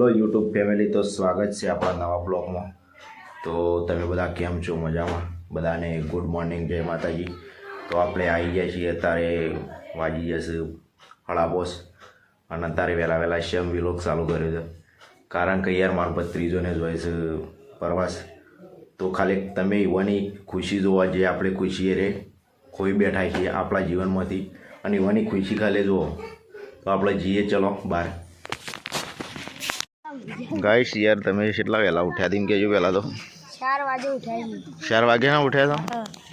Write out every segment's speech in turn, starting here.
Hello YouTube family, તો સ્વાગત છે આપણા નવા બ્લોગમાં. તો તમે બધા કેમ છો? મજામાં? બધાને ગુડ મોર્નિંગ, જય માતાજી. તો આપણે આવી ગયા છીએ, અત્યારે વાગી જશે 8:30 અને અત્યારે વહેલા શેમ વિલોગ ચાલુ કર્યો છે, કારણ કે યાર મારો ભત્રીજોને જોઈએ છે પ્રવાસ. તો ખાલી તમે એવાની ખુશી જોવા, જે આપણે ખુશી રે ખોઈ બેઠા છીએ આપણા જીવનમાંથી, અને એવાની ખુશી ખાલી જુઓ. તો આપણે જઈએ, ચલો બહાર. ગાઈસ યાર, તમે કેટલા વહેલા ઉઠ્યા હતી કહેજો પહેલાં તો? 4 વાગે ઉઠ્યા. 4 વાગે ના ઉઠ્યા હતા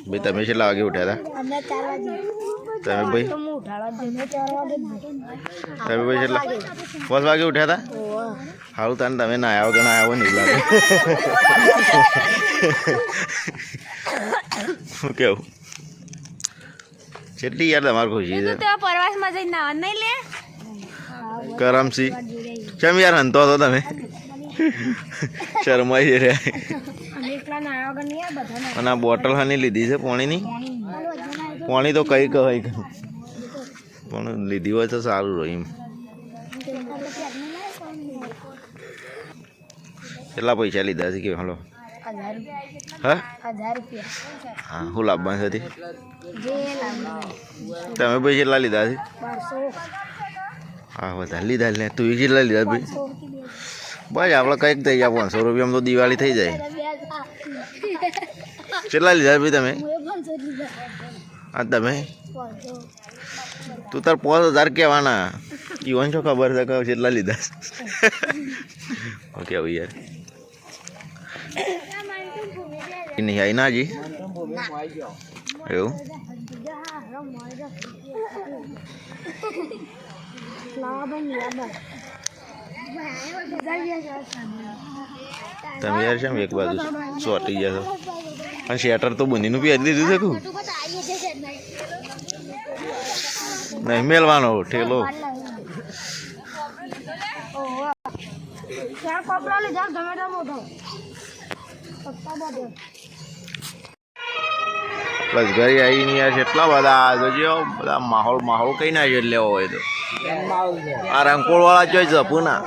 ભાઈ? તમે કેટલા વાગે ઉઠ્યા હતા? અમે 4 વાગે. તમે ભાઈ? તો હું ઉઠાડવા જ 4 વાગે. તમે ભાઈ કેટલા? 5 વાગે ઉઠ્યા હતા? સારું તાને તમે ના આવ્યો કે ના આવ્યો નહીં લાગે. શું કેવું? કેટલી યાર તમારી ખુશી છે? તો પ્રવાસમાં જઈને નાવા નહીં લે. કરમસી કેમ યાર હંતો હતો તમે? શરમાઈ રહ્યા. અને આ બોટલ હાની લીધી છે પાણીની? પાણી તો કઈ કહેવાય, પણ લીધી હોય તો સારું રહ્યું. કેટલા પૈસા લીધા છે કે? હલો, 1000 રૂપિયા. હા, શું લાભવાનું હતી? તમે ભાઈ કેટલા લીધા છે? 1200. હા, વધારે લીધા ને? તું કેટલા લીધા ભાઈ? બસ આપણે કંઈક થઈ જાય, 500 રૂપિયામાં તો દિવાળી થઈ જાય. કેટલા લીધા ભાઈ તમે? હા, તમે તું તાર 5000 કહેવાના. ઈવન છો ખબર છે કે કેટલા લીધા? ઓકે હવે યાર નહીં આવી ના જી એવું. તમે યાર છે એક બાજુ ચોટી ગયા છો, અને શેટર તો બનીનું પહેરી દીધું છે. કું નહીં મેલવાનો ઠેલો. બસ ઘરે આવીને યાર કેટલા બધા જોજો, બધા માહોલ કઈ ના છે લેવો હોય તો. આ રંકોળ વાળા જોઈ જપું ના.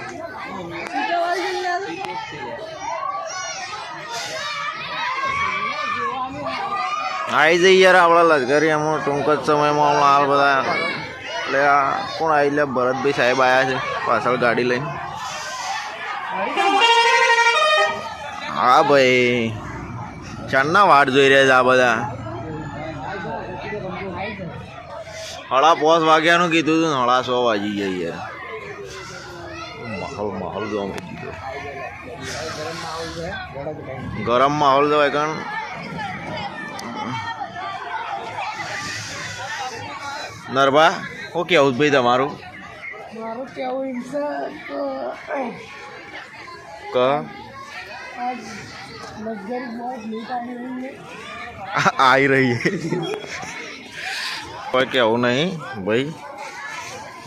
આવી જઈએ યાર આપણા લશ્કરી એમાં ટૂંક જ સમયમાં હમણાં હાલ બધા. એટલે આ કોણ આવી લે? ભરતભાઈ સાહેબ આવ્યા છે પાછળ ગાડી લઈને. હા ભાઈ, ચાંદના વાટ જોઈ રહ્યા છે આ બધા. 5:30 વાગ્યાનું કીધું હતું ને 6:30 વાગી ગયા યાર. માહોલ જોવા મળી દીધો, ગરમ માહોલ જોવાય. કારણ નરબા શું કેવું ભાઈ તમારું? મારું કેવું એમ છે કે લક્ઝરી બહુ લેટ આવી રહી છે. કોઈ કેવું નહીં ભાઈ,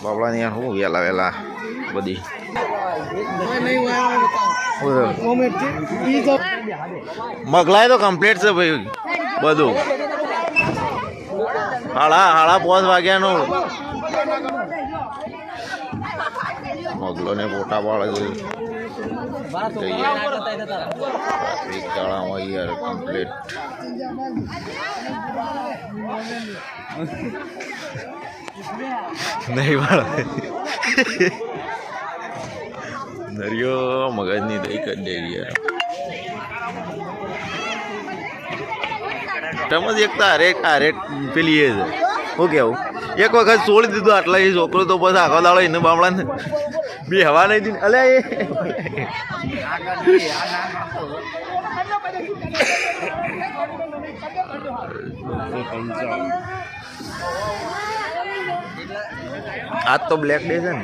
બાબલાની યાર શું વહેલા બધી મગલાય તો કમ્પ્લીટ છે ભાઈ બધું. 5:30 વાગ્યાનું મગલો ને ફોટા પાડે છે. ગાળામાં યાર કમ્પ્લીટ. નહીં વાળે નરિયો મગજની દઈ કરી દે યાર. સમજ એક તારે પેલી એ છે. શું કેવું? એક વખત છોડી દીધું આટલા એ છોકરો, તો પછી આખો દાડો એને બામણાને બે હવા નહીં દીધી. અલે આજ તો બ્લેક ડે છે ને.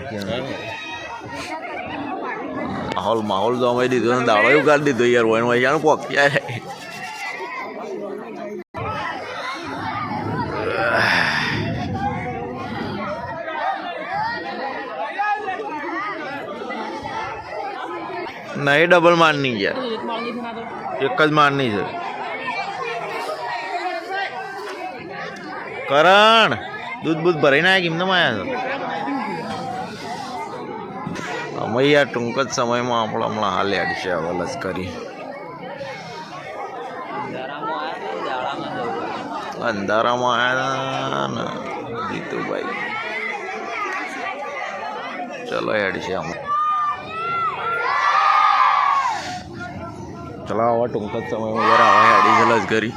માહોલ જમાઈ દીધો ને દાડો એવું કાઢી દીધો યાર. વન વાગ્યાનું પોક યાર. નહીં ડબલ મારની યાર, એક જ મારની છે. કરણ દૂધ ભરાઈને આવ્યા કેમ ના આવ્યા છો? અમે યાર ટૂંક જ સમયમાં આપણે હમણાં હાલ યાદ છે હવે લશ્કરી અંધારામાં આવ્યા ને જીતુભાઈ ચલો યાદ છે અમે ચલો હવે ટૂંક જ સમયમાં યાર આવા યાદી છે લશ્કરી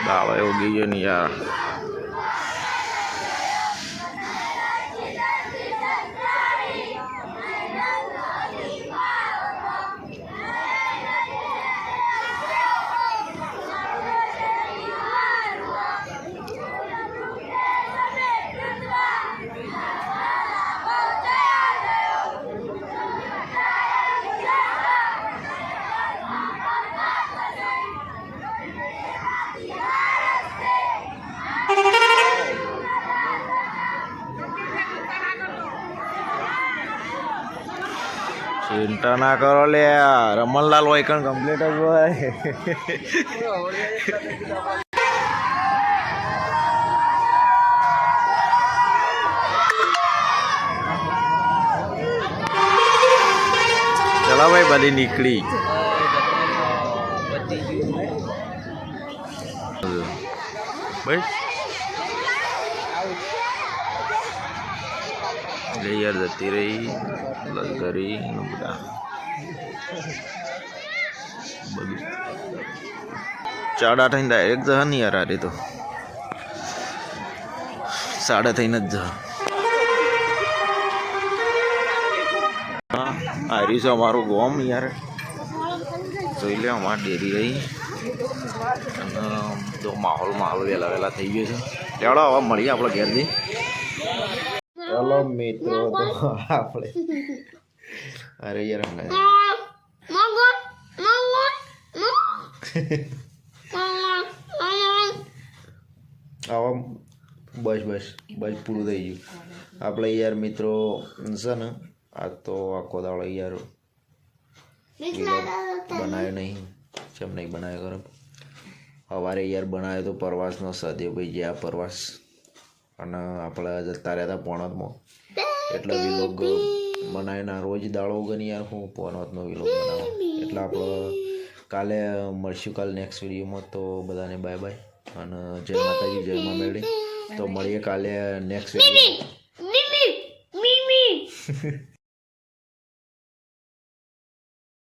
દાવા એવું ગઈ ને યાર ચિંતા ના કરો લે રમણલાલ હોય કણ કમ્પ્લીટ જ હોય ચલો ભાઈ બધી નીકળી ભાઈ યાર જતી રહી લશ્કરી બધા બધું ચાડા થઈને ડાયરેક્ટ જવા નહીં યાર આરે તો સાડા થઈને જ જવા હા આર્યું છે અમારું ગોમ યાર જોઈ લે અમારી ડેરી રહી અને તો માહોલ વહેલા વહેલા થઈ ગયો છે લેવડો હવે મળીએ આપણે ઘેરથી ચલો મિત્રો તો આપણે અરે યાર આવા બસ પૂરું થઈ ગયું આપણે યાર મિત્રો છે ને આ તો આખો દાડો યાર બનાવ્યો નહીં કેમ નહીં બનાવ્યો ખરાબ સવારે યાર બનાવ્યો તો પ્રવાસનો સદેવ ભાઈ જે આ પ્રવાસ અને આપણે જતા રહેતા પોણતમાં એટલે વિલોગ બનાવીને રોજ દાડો ગણી યાર હું પોણતનો વિલોગ બનાવું એટલે આપણે કાલે મળશું કાલે નેક્સ્ટ વિડીયોમાં તો બધાને બાય બાય અને જય માતાજી જય મા મેળી તો મળીએ કાલે નેક્સ્ટ વિડીયો